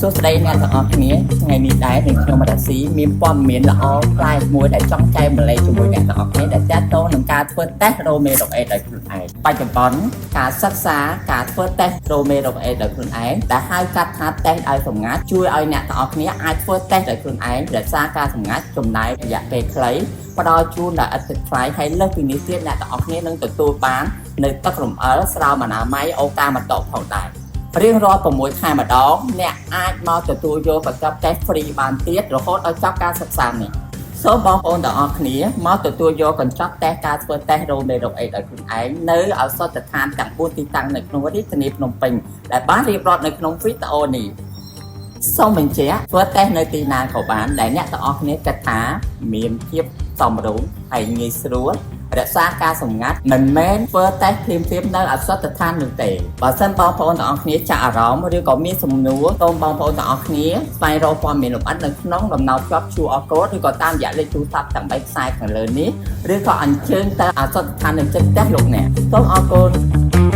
សួស្តីអ្នកទាំងអស់គ្នាថ្ងៃនេះដែរនឹងខ្ញុំរ៉ាស៊ីមានព័ត៌មានល្អផ្លែមួយដែលចង់ចែកម្លែកជាមួយអ្នកទាំងអស់គ្នាដែលទាក់ទងនឹងការធ្វើតេស្តរ៉ូមេរ៉ូអេដោយខ្លួនឯងបច្ចុប្បន្នការសិក្សាការធ្វើតេស្តរ៉ូមេរ៉ូអេដោយខ្លួនឯងដែលហៅកាត់ថាតេស្តដោយសម្ងាត់ជួយឲ្យអ្នកទាំងអស់គ្នាអាចធ្វើតេស្តដោយខ្លួនឯងរក្សាការសម្ងាត់ចំណាយរយៈពេលខ្លីផ្ដល់ជូនដល់ឥតគិតថ្លៃហើយលើសពីនេះទៀតអ្នកទាំងអស់គ្នានឹងទទួលបាននៅទឹករំអិលស្រោមអនាម័យអូកាម៉ាតូផងដែររៀងរាល់6ខែម្ដងអ្នកអាចមកទទួលយកកញ្ចប់តេស្ត free បានទៀតរហូតដល់ចប់ការសិក្សានេះសូមបងប្អូនទាំងអស់គ្នាមកទទួលយកកញ្ចប់តេស្តការធ្វើតេស្តរ៉ូមេរ៉ូអេដោយខ្លួនឯងនៅឱសថស្ថានទាំង4ទីតាំងនៅក្នុងរាជធានីភ្នំពេញដែលបានរៀបរាប់នៅក្នុងវីដេអូនេះសូមបញ្ជាក់ធ្វើតេស្តនៅទីណាក៏បានដែលអ្នកទាំងអស់គ្នាគិតថាមានភាពសមរម្យហើយងាយស្រួលរក្សាការសម្ងាត់មិនមែនធ្វើតេស្តភ្លាមៗនៅឱសថស្ថាននោះទេបើសិនបងប្អូនទាំងអស់គ្នាចាក់អារម្មណ៍ឬក៏មានសំណួរសូមបងប្អូនទាំងអស់គ្នាស្វែងរកព័ត៌មានលម្អិតនៅក្នុងដំណើរជាប់ QR code ឬក៏តាមរយៈលេខទូរស័ព្ទទាំង3ខ្សែខាងលើនេះឬក៏អញ្ជើញទៅឱសថស្ថាននៅជិតផ្ទះលោកអ្នកសូមអរគុណ